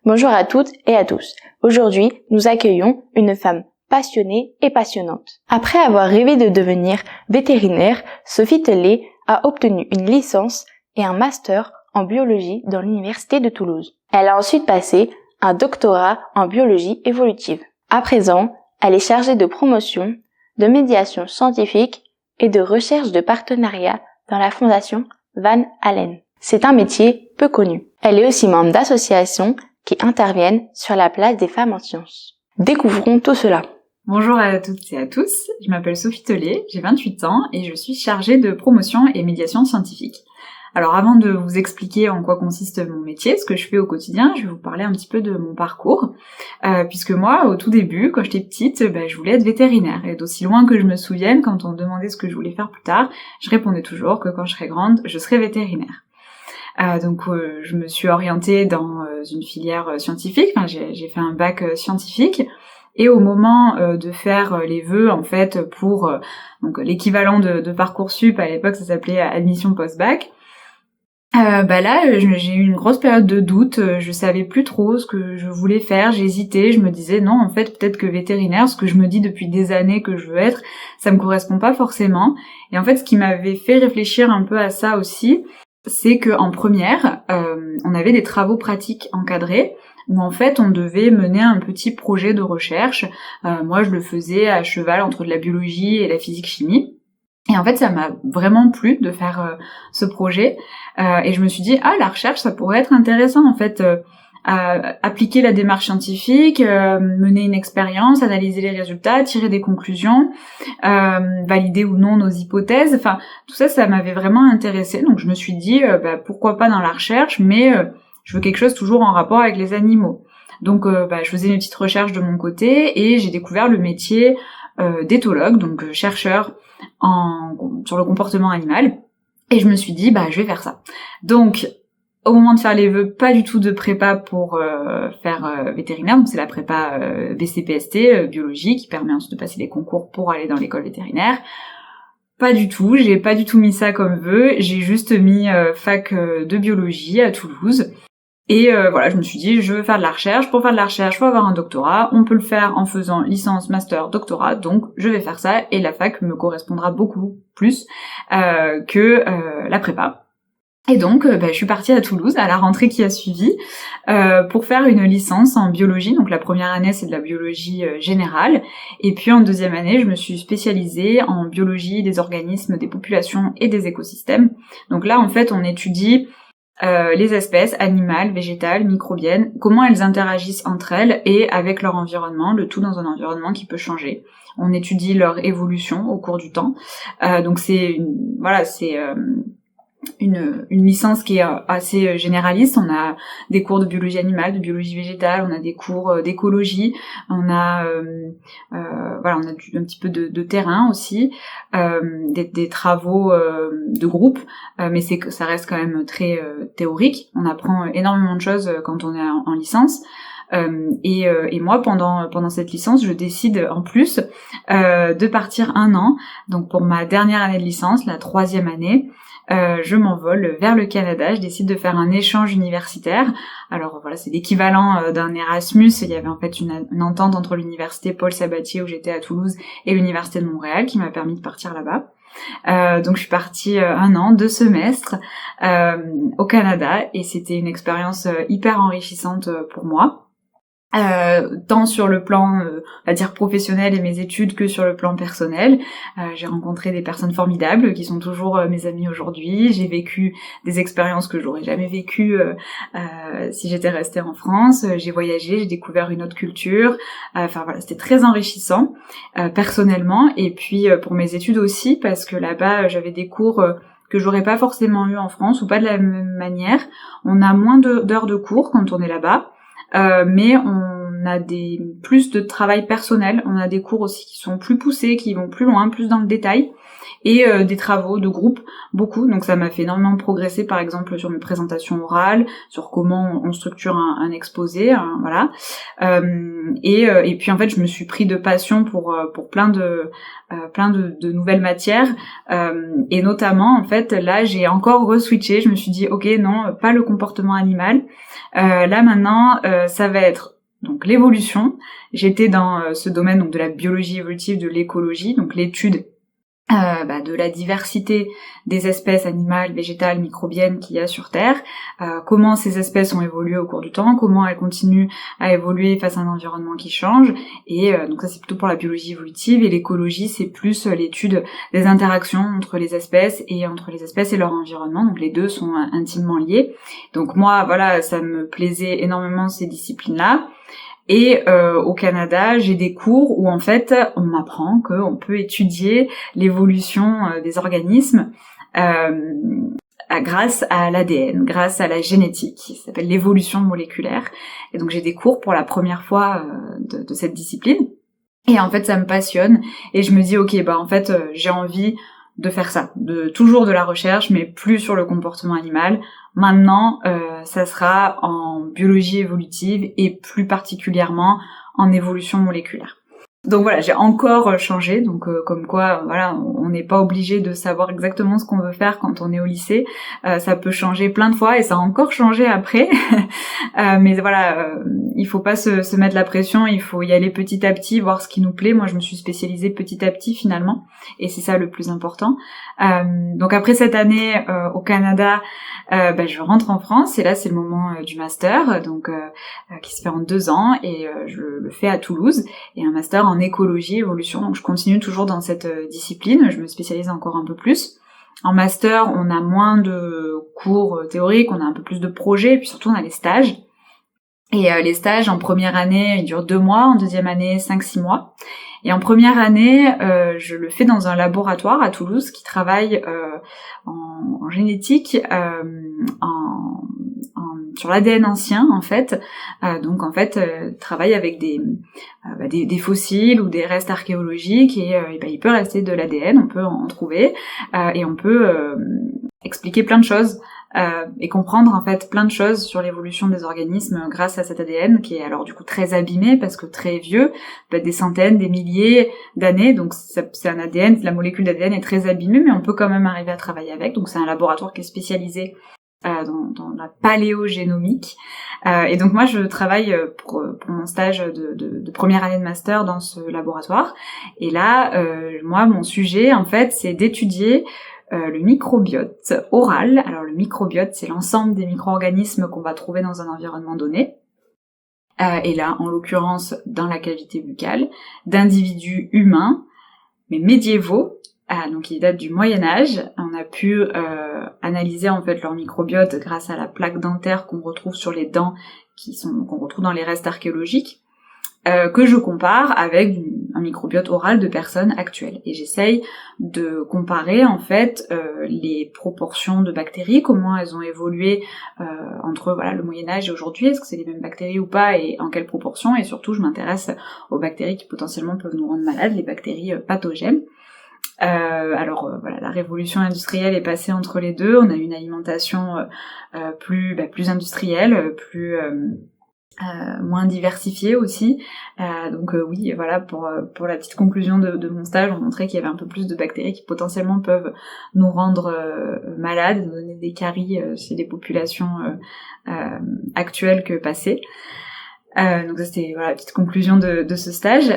Bonjour à toutes et à tous. Aujourd'hui, nous accueillons une femme passionnée et passionnante. Après avoir rêvé de devenir vétérinaire, Sophie Tellet a obtenu une licence et un master en biologie dans l'université de Toulouse. Elle a ensuite passé un doctorat en biologie évolutive. À présent, elle est chargée de promotion, de médiation scientifique et de recherche de partenariat dans la fondation Van Allen. C'est un métier peu connu. Elle est aussi membre d'associations qui interviennent sur la place des femmes en sciences. Découvrons tout cela. Bonjour à toutes et à tous, je m'appelle Sophie Tellet, j'ai 28 ans et je suis chargée de promotion et médiation scientifique. Alors avant de vous expliquer en quoi consiste mon métier, ce que je fais au quotidien, je vais vous parler un petit peu de mon parcours, puisque moi, au tout début, quand j'étais petite, je voulais être vétérinaire, et d'aussi loin que je me souvienne, quand on me demandait ce que je voulais faire plus tard, je répondais toujours que quand je serais grande, je serais vétérinaire. Donc je me suis orientée dans une filière scientifique, j'ai fait un bac scientifique, et au moment de faire les vœux en fait pour donc l'équivalent de Parcoursup, à l'époque ça s'appelait admission post-bac, là j'ai eu une grosse période de doute, je savais plus trop ce que je voulais faire, j'hésitais, je me disais non en fait peut-être que vétérinaire, ce que je me dis depuis des années que je veux être, ça me correspond pas forcément. Et en fait ce qui m'avait fait réfléchir un peu à ça aussi, c'est que en première, on avait des travaux pratiques encadrés où en fait on devait mener un petit projet de recherche. Moi je le faisais à cheval entre de la biologie et la physique-chimie. Et en fait ça m'a vraiment plu de faire ce projet. Et je me suis dit la recherche ça pourrait être intéressant en fait. Appliquer la démarche scientifique, mener une expérience, analyser les résultats, tirer des conclusions, valider ou non nos hypothèses, enfin tout ça, ça m'avait vraiment intéressée, donc je me suis dit pourquoi pas dans la recherche, mais je veux quelque chose toujours en rapport avec les animaux. Donc je faisais une petite recherche de mon côté et j'ai découvert le métier d'éthologue, donc chercheur sur le comportement animal, et je me suis dit je vais faire ça. Donc au moment de faire les vœux, pas du tout de prépa pour faire vétérinaire, donc c'est la prépa BCPST, biologie, qui permet ensuite de passer les concours pour aller dans l'école vétérinaire. Pas du tout, j'ai pas du tout mis ça comme vœu, j'ai juste mis fac de biologie à Toulouse. Et je me suis dit, je veux faire de la recherche, pour faire de la recherche, faut avoir un doctorat, on peut le faire en faisant licence, master, doctorat, donc je vais faire ça, et la fac me correspondra beaucoup plus que la prépa. Et donc, je suis partie à Toulouse à la rentrée qui a suivi pour faire une licence en biologie. Donc la première année, c'est de la biologie générale. Et puis en deuxième année, je me suis spécialisée en biologie des organismes, des populations et des écosystèmes. Donc là, en fait, on étudie les espèces animales, végétales, microbiennes, comment elles interagissent entre elles et avec leur environnement, le tout dans un environnement qui peut changer. On étudie leur évolution au cours du temps. Donc c'est une licence qui est assez généraliste. On a des cours de biologie animale, de biologie végétale, on a des cours d'écologie, on a on a un petit peu de terrain aussi, des travaux de groupe, mais ça reste quand même très théorique. On apprend énormément de choses quand on est en licence. Et moi pendant cette licence je décide en plus de partir 1 an, donc pour ma dernière année de licence, la 3e année, je m'envole vers le Canada, je décide de faire un échange universitaire. Alors voilà, c'est l'équivalent d'un Erasmus. Il y avait en fait une entente entre l'université Paul Sabatier où j'étais à Toulouse et l'université de Montréal qui m'a permis de partir là-bas. Donc je suis partie 1 an, 2 semestres au Canada, et c'était une expérience hyper enrichissante pour moi. Tant sur le plan, on va dire professionnel et mes études, que sur le plan personnel. J'ai rencontré des personnes formidables qui sont toujours mes amies aujourd'hui. J'ai vécu des expériences que j'aurais jamais vécues si j'étais restée en France. J'ai voyagé, j'ai découvert une autre culture. C'était très enrichissant personnellement, et puis pour mes études aussi, parce que là-bas j'avais des cours que j'aurais pas forcément eu en France, ou pas de la même manière. On a moins d'heures de cours quand on est là-bas. Mais on on a plus de travail personnel, on a des cours aussi qui sont plus poussés, qui vont plus loin, plus dans le détail, et des travaux de groupe, beaucoup. Donc ça m'a fait énormément progresser, par exemple sur mes présentations orales, sur comment on structure un exposé, voilà. Et puis en fait, je me suis pris de passion pour plein de nouvelles matières, et notamment en fait là j'ai encore re-switché. Je me suis dit ok, non, pas le comportement animal. Là maintenant, ça va être donc l'évolution. J'étais dans ce domaine donc de la biologie évolutive, de l'écologie, donc l'étude de la diversité des espèces animales, végétales, microbiennes qu'il y a sur Terre, comment ces espèces ont évolué au cours du temps, comment elles continuent à évoluer face à un environnement qui change, et donc ça c'est plutôt pour la biologie évolutive, et l'écologie c'est plus l'étude des interactions entre les espèces et leur environnement, donc les deux sont intimement liés. Donc moi voilà, ça me plaisait énormément ces disciplines-là. Et au Canada, j'ai des cours où en fait on m'apprend qu'on peut étudier l'évolution des organismes grâce à l'ADN, grâce à la génétique, qui s'appelle l'évolution moléculaire. Et donc j'ai des cours pour la première fois de cette discipline. Et en fait ça me passionne et je me dis ok en fait j'ai envie de faire ça, toujours de la recherche, mais plus sur le comportement animal. Maintenant, ça sera en biologie évolutive et plus particulièrement en évolution moléculaire. Donc voilà, j'ai encore changé, donc comme quoi, voilà, on n'est pas obligé de savoir exactement ce qu'on veut faire quand on est au lycée. Ça peut changer plein de fois et ça a encore changé après. Mais voilà, il faut pas se mettre la pression, il faut y aller petit à petit, voir ce qui nous plaît. Moi, je me suis spécialisée petit à petit finalement, et c'est ça le plus important. Donc après cette année au Canada, je rentre en France et là c'est le moment du master, donc qui se fait en 2 ans, et je le fais à Toulouse, et un master en écologie évolution. Donc je continue toujours dans cette discipline, je me spécialise encore un peu plus. En master, on a moins de cours théoriques, on a un peu plus de projets, et puis surtout on a les stages. Et les stages en première année, ils durent 2 mois, en deuxième année 5-6 mois. Et en première année, je le fais dans un laboratoire à Toulouse qui travaille en génétique, sur l'ADN ancien en fait. Donc en fait, travaille avec des fossiles ou des restes archéologiques, et il peut rester de l'ADN, on peut en trouver, et on peut expliquer plein de choses. Et comprendre en fait plein de choses sur l'évolution des organismes grâce à cet ADN qui est alors du coup très abîmé parce que très vieux, peut-être des centaines, des milliers d'années, donc c'est un ADN, la molécule d'ADN est très abîmée, mais on peut quand même arriver à travailler avec. Donc c'est un laboratoire qui est spécialisé dans la paléogénomique, et donc moi je travaille pour mon stage de première année de master dans ce laboratoire, et là moi mon sujet en fait c'est d'étudier le microbiote oral. Alors le microbiote, c'est l'ensemble des micro-organismes qu'on va trouver dans un environnement donné. Et là, en l'occurrence, dans la cavité buccale, d'individus humains, mais médiévaux, donc qui datent du Moyen-Âge. On a pu analyser en fait leur microbiote grâce à la plaque dentaire qu'on retrouve sur les dents, qu'on retrouve dans les restes archéologiques, que je compare avec un microbiote oral de personnes actuelles. Et j'essaye de comparer en fait les proportions de bactéries, comment elles ont évolué entre le Moyen-Âge et aujourd'hui, est-ce que c'est les mêmes bactéries ou pas, et en quelle proportion, et surtout je m'intéresse aux bactéries qui potentiellement peuvent nous rendre malades, les bactéries pathogènes. La révolution industrielle est passée entre les deux, on a une alimentation plus industrielle, moins diversifiée aussi, oui, voilà, pour la petite conclusion de mon stage, on montrait qu'il y avait un peu plus de bactéries qui potentiellement peuvent nous rendre malades, nous donner des caries chez les populations actuelles que passées. Donc ça c'était la petite conclusion de ce stage.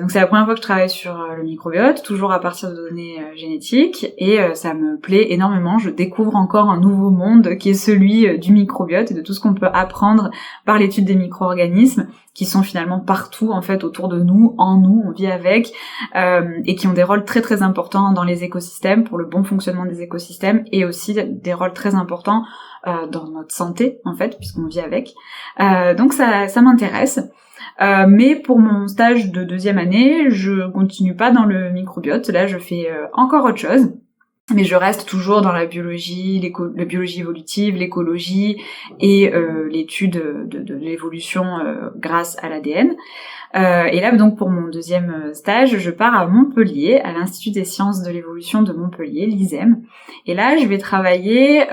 Donc c'est la première fois que je travaille sur le microbiote, toujours à partir de données génétiques, et ça me plaît énormément. Je découvre encore un nouveau monde qui est celui du microbiote et de tout ce qu'on peut apprendre par l'étude des micro-organismes qui sont finalement partout en fait autour de nous, en nous, on vit avec, et qui ont des rôles très très importants dans les écosystèmes, pour le bon fonctionnement des écosystèmes, et aussi des rôles très importants dans notre santé en fait, puisqu'on vit avec. Donc ça m'intéresse. Mais pour mon stage de 2e année, je continue pas dans le microbiote, là je fais encore autre chose. Mais je reste toujours dans la biologie évolutive, l'écologie et l'étude de l'évolution grâce à l'ADN. Et là, donc, pour mon deuxième stage, je pars à Montpellier, à l'Institut des sciences de l'évolution de Montpellier, l'ISEM. Et là, je vais travailler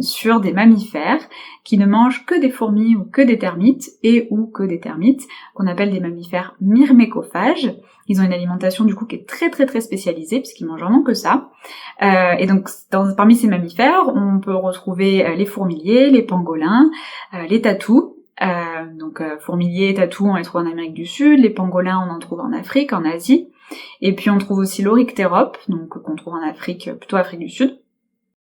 sur des mammifères qui ne mangent que des fourmis ou que des termites, ou que des termites, qu'on appelle des mammifères myrmécophages. Ils ont une alimentation du coup qui est très très très spécialisée, puisqu'ils mangent vraiment que ça. Et donc, parmi ces mammifères, on peut retrouver les fourmiliers, les pangolins, les tatous. Fourmiliers et tatous, on les trouve en Amérique du Sud, les pangolins, on en trouve en Afrique, en Asie, et puis on trouve aussi l'Oryctérope, donc qu'on trouve en Afrique, plutôt Afrique du Sud,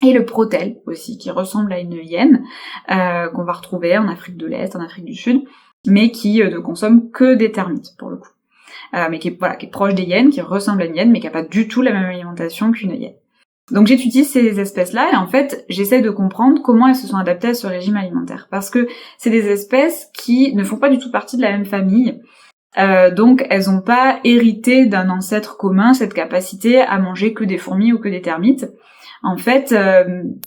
et le protèle aussi, qui ressemble à une hyène, qu'on va retrouver en Afrique de l'Est, en Afrique du Sud, mais qui ne consomme que des termites, pour le coup. Mais qui est proche des hyènes, qui ressemble à une hyène, mais qui n'a pas du tout la même alimentation qu'une hyène. Donc j'étudie ces espèces-là et en fait j'essaie de comprendre comment elles se sont adaptées à ce régime alimentaire, parce que c'est des espèces qui ne font pas du tout partie de la même famille, donc elles n'ont pas hérité d'un ancêtre commun cette capacité à manger que des fourmis ou que des termites. En fait,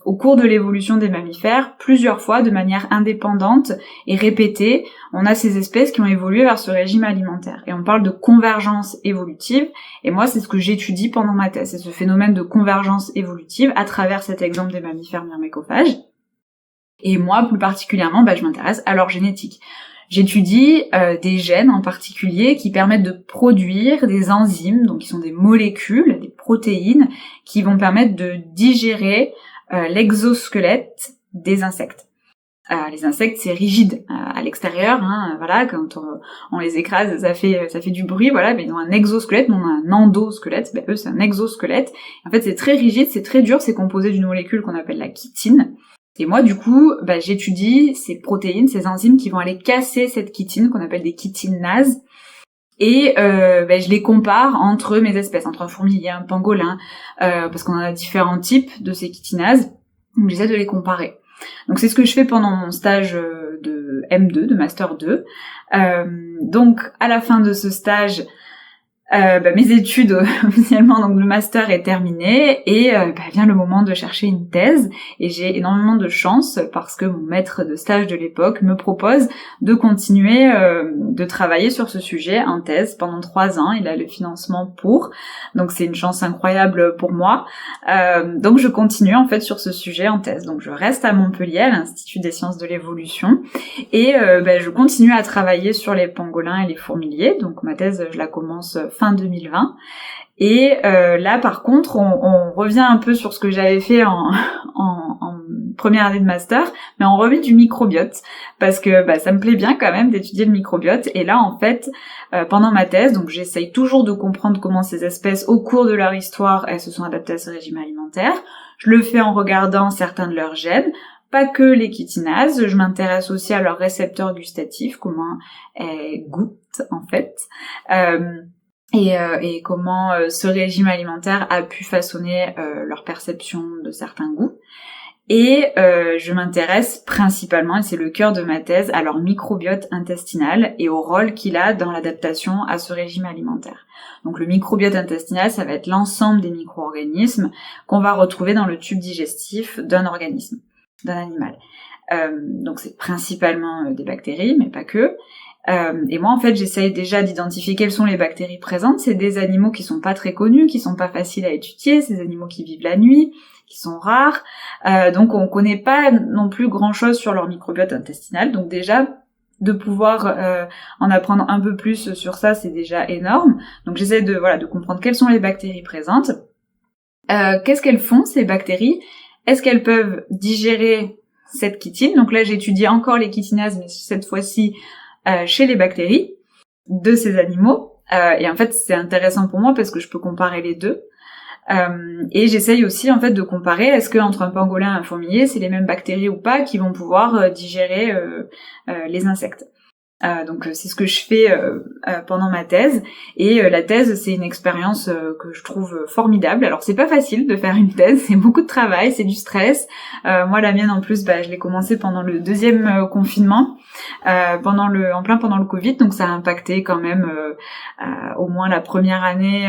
au cours de l'évolution des mammifères, plusieurs fois, de manière indépendante et répétée, on a ces espèces qui ont évolué vers ce régime alimentaire. Et on parle de convergence évolutive, et moi c'est ce que j'étudie pendant ma thèse, c'est ce phénomène de convergence évolutive à travers cet exemple des mammifères myrmécophages. Et moi, plus particulièrement, je m'intéresse à leur génétique. J'étudie des gènes en particulier qui permettent de produire des enzymes, donc qui sont des molécules, des protéines, qui vont permettre de digérer l'exosquelette des insectes. Les insectes, c'est rigide à l'extérieur, voilà, quand on les écrase, ça fait du bruit, voilà, mais ils ont un exosquelette, on a un endosquelette, eux c'est un exosquelette. En fait, c'est très rigide, c'est très dur, c'est composé d'une molécule qu'on appelle la chitine. Et moi, du coup, j'étudie ces protéines, ces enzymes qui vont aller casser cette chitine, qu'on appelle des chitinases, et je les compare entre mes espèces, entre un fourmilier, un pangolin, parce qu'on en a différents types de ces chitinases, donc j'essaie de les comparer. Donc c'est ce que je fais pendant mon stage de M2, de Master 2. Donc à la fin de ce stage, mes études officiellement, donc le master est terminé et vient le moment de chercher une thèse, et j'ai énormément de chance parce que mon maître de stage de l'époque me propose de continuer de travailler sur ce sujet en thèse pendant 3 ans. Il a le financement pour, donc c'est une chance incroyable pour moi. Donc je continue en fait sur ce sujet en thèse. Donc je reste à Montpellier, à l'Institut des sciences de l'évolution, et je continue à travailler sur les pangolins et les fourmiliers. Donc ma thèse, je la commence fin 2020. Et là, par contre, on revient un peu sur ce que j'avais fait en première année de master, mais on remet du microbiote, parce que ça me plaît bien quand même d'étudier le microbiote. Et là, en fait, pendant ma thèse, donc j'essaye toujours de comprendre comment ces espèces, au cours de leur histoire, elles se sont adaptées à ce régime alimentaire. Je le fais en regardant certains de leurs gènes, pas que les chitinases, je m'intéresse aussi à leurs récepteurs gustatifs, comment elles goûtent en fait. Et comment ce régime alimentaire a pu façonner leur perception de certains goûts. Et je m'intéresse principalement, et c'est le cœur de ma thèse, à leur microbiote intestinal et au rôle qu'il a dans l'adaptation à ce régime alimentaire. Donc le microbiote intestinal, ça va être l'ensemble des micro-organismes qu'on va retrouver dans le tube digestif d'un organisme, d'un animal. Donc c'est principalement des bactéries, mais pas que. Et moi en fait j'essaye déjà d'identifier quelles sont les bactéries présentes. C'est des animaux qui sont pas très connus, qui sont pas faciles à étudier, c'est des animaux qui vivent la nuit, qui sont rares, donc on connaît pas non plus grand chose sur leur microbiote intestinal, donc déjà de pouvoir en apprendre un peu plus sur ça, c'est déjà énorme. Donc j'essaie de comprendre quelles sont les bactéries présentes, qu'est-ce qu'elles font ces bactéries, est-ce qu'elles peuvent digérer cette chitine. Donc là j'étudie encore les chitinases, mais cette fois-ci chez les bactéries de ces animaux, et en fait c'est intéressant pour moi parce que je peux comparer les deux, et j'essaye aussi en fait de comparer, est-ce que entre un pangolin et un fourmilier c'est les mêmes bactéries ou pas qui vont pouvoir digérer les insectes. Donc c'est ce que je fais pendant ma thèse, et la thèse c'est une expérience que je trouve formidable. Alors c'est pas facile de faire une thèse, c'est beaucoup de travail, c'est du stress. Moi la mienne en plus, je l'ai commencée pendant le deuxième confinement, pendant le Covid, donc ça a impacté quand même au moins la première année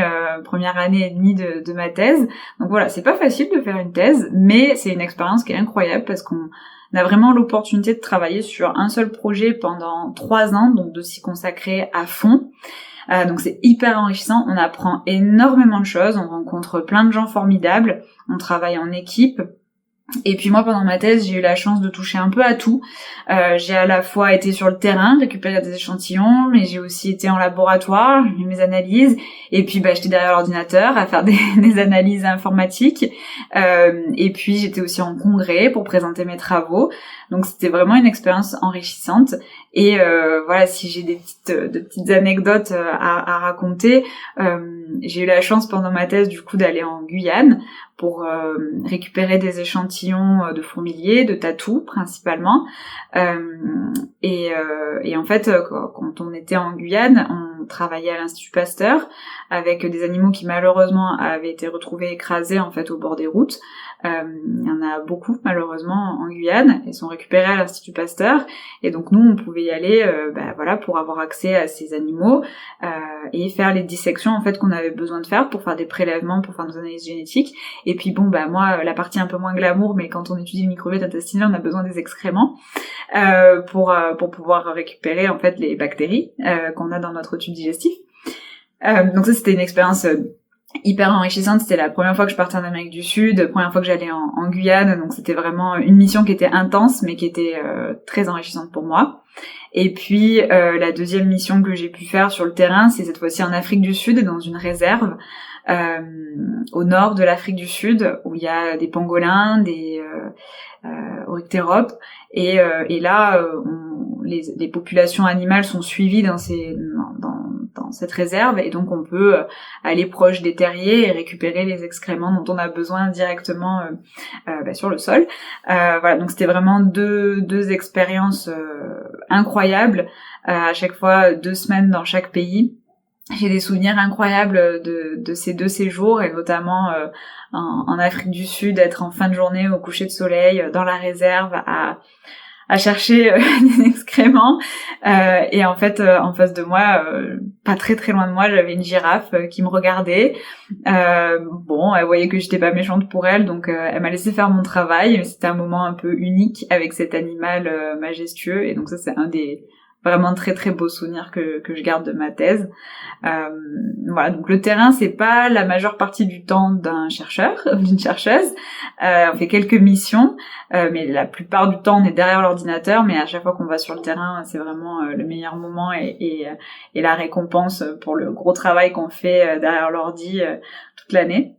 et demie de ma thèse. Donc voilà, c'est pas facile de faire une thèse, mais c'est une expérience qui est incroyable parce qu'on a vraiment l'opportunité de travailler sur un seul projet pendant 3 ans, donc de s'y consacrer à fond. Donc c'est hyper enrichissant, on apprend énormément de choses, on rencontre plein de gens formidables, on travaille en équipe. Et puis moi, pendant ma thèse, j'ai eu la chance de toucher un peu à tout. J'ai à la fois été sur le terrain, récupérer des échantillons, mais j'ai aussi été en laboratoire, j'ai fait mes analyses, et puis j'étais derrière l'ordinateur à faire des analyses informatiques. Et puis j'étais aussi en congrès pour présenter mes travaux. Donc c'était vraiment une expérience enrichissante. Et voilà, si j'ai de petites anecdotes à raconter, j'ai eu la chance pendant ma thèse du coup d'aller en Guyane pour récupérer des échantillons de fourmiliers, de tatous principalement. Et en fait, quand on était en Guyane, on travaillait à l'Institut Pasteur avec des animaux qui malheureusement avaient été retrouvés écrasés en fait au bord des routes. Il y en a beaucoup malheureusement en Guyane, ils sont récupérés à l'Institut Pasteur, et donc nous on pouvait y aller voilà, pour avoir accès à ces animaux et faire les dissections en fait qu'on avait besoin de faire pour faire des prélèvements, pour faire nos analyses génétiques. Et puis moi la partie un peu moins glamour, mais quand on étudie le microbiote intestinal, on a besoin des excréments pour pouvoir récupérer en fait les bactéries qu'on a dans notre tube digestif. Donc ça c'était une expérience hyper enrichissante. C'était la première fois que je partais en Amérique du Sud, première fois que j'allais en Guyane, donc c'était vraiment une mission qui était intense mais qui était très enrichissante pour moi. Et puis la deuxième mission que j'ai pu faire sur le terrain, c'est cette fois-ci en Afrique du Sud, dans une réserve au nord de l'Afrique du Sud, où il y a des pangolins, des oryctéropes, et là les populations animales sont suivies dans cette réserve, et donc on peut aller proche des terriers et récupérer les excréments dont on a besoin directement sur le sol. Voilà, donc c'était vraiment deux expériences incroyables, à chaque fois 2 semaines dans chaque pays. J'ai des souvenirs incroyables de ces 2 séjours, et notamment en Afrique du Sud, être en fin de journée au coucher de soleil dans la réserve à chercher des excréments, et en fait en face de moi, pas très très loin de moi, j'avais une girafe qui me regardait. Elle voyait que j'étais pas méchante pour elle, donc elle m'a laissé faire mon travail. C'était un moment un peu unique avec cet animal majestueux, et donc ça c'est un des vraiment très très beaux souvenirs que je garde de ma thèse. Voilà, donc le terrain c'est pas la majeure partie du temps d'un chercheur ou d'une chercheuse. On fait quelques missions, mais la plupart du temps on est derrière l'ordinateur, mais à chaque fois qu'on va sur le terrain, c'est vraiment le meilleur moment et la récompense pour le gros travail qu'on fait derrière l'ordi toute l'année.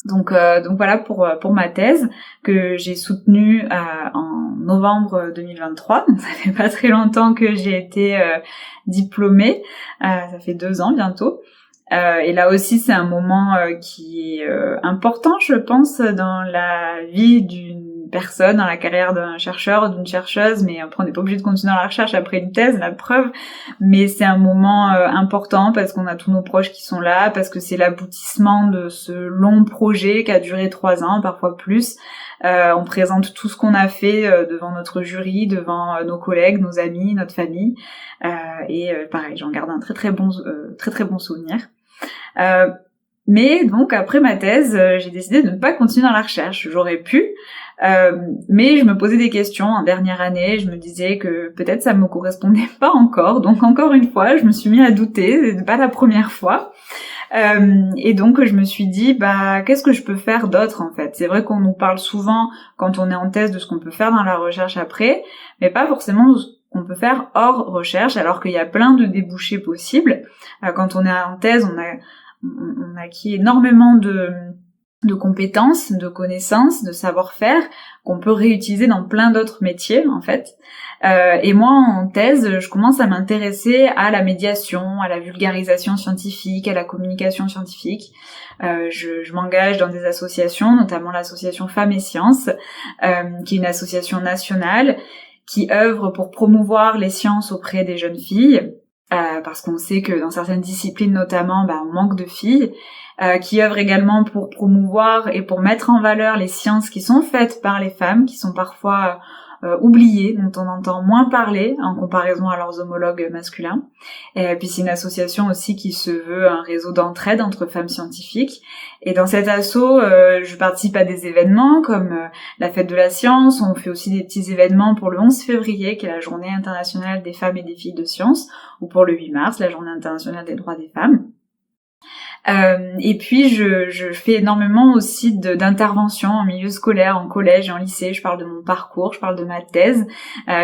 Donc voilà pour ma thèse que j'ai soutenue en novembre 2023. Donc ça fait pas très longtemps que j'ai été diplômée, ça fait 2 ans bientôt. Et là aussi c'est un moment qui est important, je pense, dans la vie d'une personne, dans la carrière d'un chercheur, d'une chercheuse, mais après on n'est pas obligé de continuer dans la recherche après une thèse, la preuve, mais c'est un moment important parce qu'on a tous nos proches qui sont là, parce que c'est l'aboutissement de ce long projet qui a duré 3 ans, parfois plus. On présente tout ce qu'on a fait devant notre jury, devant nos collègues, nos amis, notre famille, et pareil, j'en garde un très très bon souvenir. Mais donc après ma thèse, j'ai décidé de ne pas continuer dans la recherche. J'aurais pu, mais je me posais des questions en dernière année. Je me disais que peut-être ça me correspondait pas encore. Donc encore une fois, je me suis mis à douter. C'est pas la première fois. Et donc je me suis dit, qu'est-ce que je peux faire d'autre en fait? C'est vrai qu'on nous parle souvent quand on est en thèse de ce qu'on peut faire dans la recherche après, mais pas forcément de ce qu'on peut faire hors recherche, alors qu'il y a plein de débouchés possibles. Quand on est en thèse, on acquis énormément de compétences, de connaissances, de savoir-faire qu'on peut réutiliser dans plein d'autres métiers en fait. Et moi en thèse, je commence à m'intéresser à la médiation, à la vulgarisation scientifique, à la communication scientifique. Je m'engage dans des associations, notamment l'association Femmes et Sciences, qui est une association nationale qui œuvre pour promouvoir les sciences auprès des jeunes filles, parce qu'on sait que dans certaines disciplines notamment, on manque de filles, qui œuvre également pour promouvoir et pour mettre en valeur les sciences qui sont faites par les femmes, qui sont parfois oubliées, dont on entend moins parler en comparaison à leurs homologues masculins. Et puis c'est une association aussi qui se veut un réseau d'entraide entre femmes scientifiques. Et dans cet asso, je participe à des événements comme la fête de la science. On fait aussi des petits événements pour le 11 février, qui est la journée internationale des femmes et des filles de sciences, ou pour le 8 mars, la journée internationale des droits des femmes. Et puis je fais énormément aussi d'interventions en milieu scolaire, en collège et en lycée. Je parle de mon parcours, je parle de ma thèse.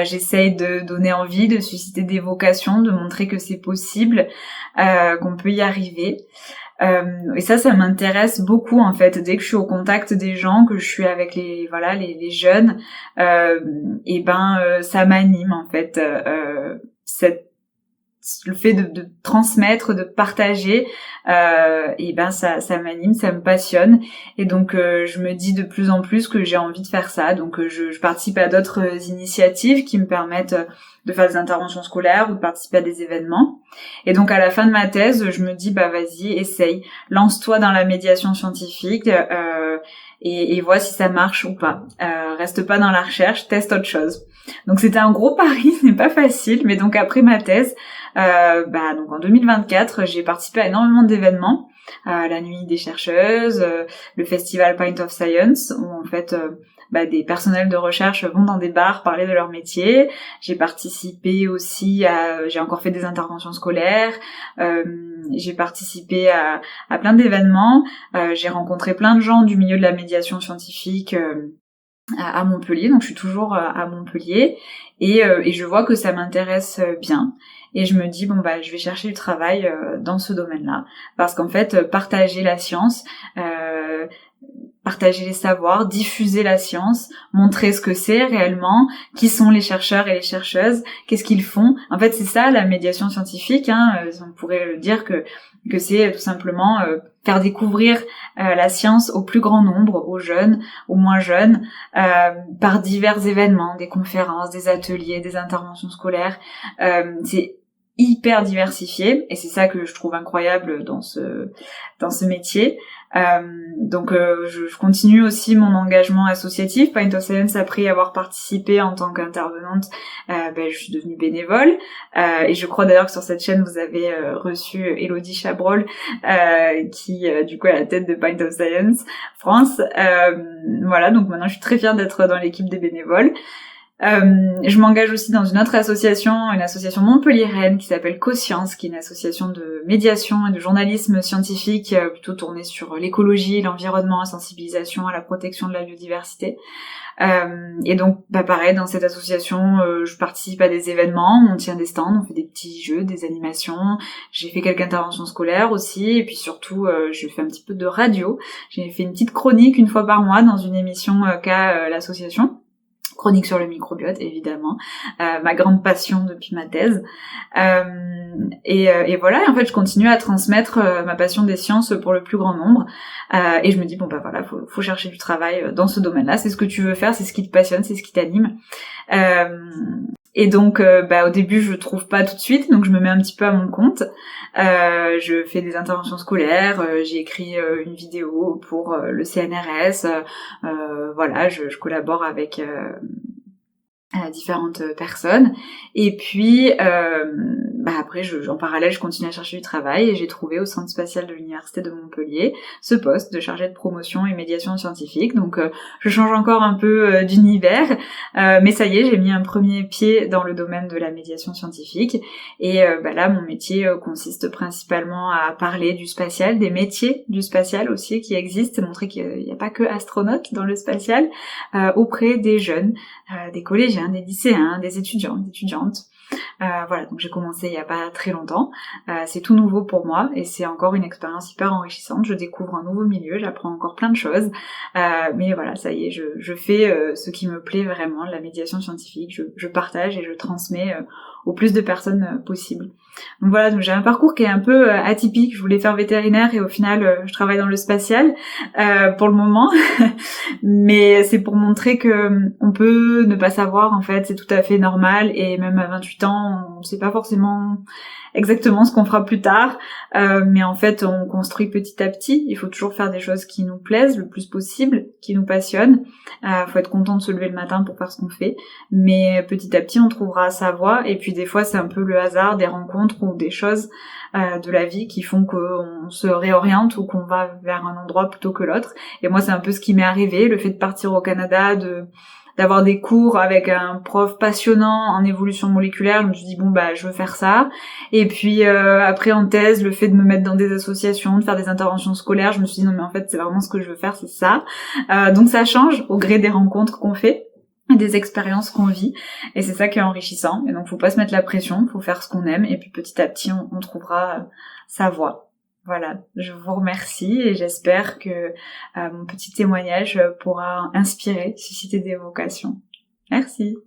J'essaye de donner envie, de susciter des vocations, de montrer que c'est possible, qu'on peut y arriver. Et ça m'intéresse beaucoup en fait. Dès que je suis au contact des gens, que je suis avec les jeunes, ça m'anime en fait. Le fait de transmettre, de partager, ça m'anime, ça me passionne. Et donc je me dis de plus en plus que j'ai envie de faire ça. Donc je participe à d'autres initiatives qui me permettent de faire des interventions scolaires ou de participer à des événements. Et donc à la fin de ma thèse, je me dis vas-y, essaye, lance-toi dans la médiation scientifique et vois si ça marche ou pas. Reste pas dans la recherche, teste autre chose. Donc c'était un gros pari, ce n'est pas facile, mais donc après ma thèse, donc en 2024, j'ai participé à énormément d'événements, la nuit des chercheuses, le festival Pint of Science, où en fait des personnels de recherche vont dans des bars parler de leur métier. J'ai participé aussi j'ai encore fait des interventions scolaires, j'ai participé à plein d'événements, j'ai rencontré plein de gens du milieu de la médiation scientifique à Montpellier, donc je suis toujours à Montpellier et je vois que ça m'intéresse bien et je me dis je vais chercher du travail dans ce domaine-là parce qu'en fait partager la science, partager les savoirs, diffuser la science, montrer ce que c'est réellement, qui sont les chercheurs et les chercheuses, qu'est-ce qu'ils font. En fait, c'est ça la médiation scientifique, on pourrait dire que c'est tout simplement faire découvrir la science au plus grand nombre, aux jeunes, aux moins jeunes, par divers événements, des conférences, des ateliers, des interventions scolaires. C'est hyper diversifié et c'est ça que je trouve incroyable dans ce métier. Donc je continue aussi mon engagement associatif. Pint of Science, après y avoir participé en tant qu'intervenante, je suis devenue bénévole et je crois d'ailleurs que sur cette chaîne vous avez reçu Elodie Chabrol qui du coup est à la tête de Pint of Science France. Donc maintenant je suis très fière d'être dans l'équipe des bénévoles. Je m'engage aussi dans une autre association, une association montpelliéraine qui s'appelle Coscience, qui est une association de médiation et de journalisme scientifique plutôt tournée sur l'écologie, l'environnement, la sensibilisation à la protection de la biodiversité. Et donc, pareil, dans cette association, je participe à des événements, on tient des stands, on fait des petits jeux, des animations. J'ai fait quelques interventions scolaires aussi, et puis surtout, je fais un petit peu de radio. J'ai fait une petite chronique une fois par mois dans une émission qu'a l'association. Chronique sur le microbiote, évidemment, ma grande passion depuis ma thèse. Et voilà, en fait, je continue à transmettre ma passion des sciences pour le plus grand nombre. Et je me dis, faut chercher du travail dans ce domaine-là. C'est ce que tu veux faire, c'est ce qui te passionne, c'est ce qui t'anime. Et donc, au début, je trouve pas tout de suite, donc je me mets un petit peu à mon compte. Je fais des interventions scolaires, j'ai écrit une vidéo pour le CNRS. Je collabore avec différentes personnes. Et puis, après, en parallèle, je continue à chercher du travail et j'ai trouvé au Centre spatial de l'Université de Montpellier ce poste de chargée de promotion et médiation scientifique. Donc, je change encore un peu d'univers, mais ça y est, j'ai mis un premier pied dans le domaine de la médiation scientifique. Et là, mon métier consiste principalement à parler du spatial, des métiers du spatial aussi qui existent, montrer qu'il n'y a pas que astronautes dans le spatial, auprès des jeunes, des collégiens, des lycéens, des étudiants, des étudiantes. Donc j'ai commencé il y a pas très longtemps, c'est tout nouveau pour moi et c'est encore une expérience hyper enrichissante, je découvre un nouveau milieu, j'apprends encore plein de choses, mais voilà, ça y est, je fais ce qui me plaît vraiment, la médiation scientifique, je partage et je transmets au plus de personnes possible. Donc voilà, donc j'ai un parcours qui est un peu atypique. Je voulais faire vétérinaire et au final je travaille dans le spatial pour le moment. Mais c'est pour montrer que on peut ne pas savoir, en fait, c'est tout à fait normal, et même à 28 ans, on sait pas forcément exactement ce qu'on fera plus tard, mais en fait on construit petit à petit. Il faut toujours faire des choses qui nous plaisent le plus possible, qui nous passionnent. Faut être content de se lever le matin pour faire ce qu'on fait, mais petit à petit on trouvera sa voie, et puis des fois c'est un peu le hasard, des rencontres ou des choses de la vie qui font qu'on se réoriente ou qu'on va vers un endroit plutôt que l'autre. Et moi c'est un peu ce qui m'est arrivé, le fait de partir au Canada, d'avoir des cours avec un prof passionnant en évolution moléculaire. Je me suis dit je veux faire ça. Et puis après en thèse, le fait de me mettre dans des associations, de faire des interventions scolaires, je me suis dit non mais en fait c'est vraiment ce que je veux faire, c'est ça. Donc ça change au gré des rencontres qu'on fait, des expériences qu'on vit, et c'est ça qui est enrichissant. Et donc faut pas se mettre la pression, faut faire ce qu'on aime, et puis petit à petit on trouvera sa voie. Voilà, je vous remercie et j'espère que mon petit témoignage pourra inspirer, susciter des vocations. Merci.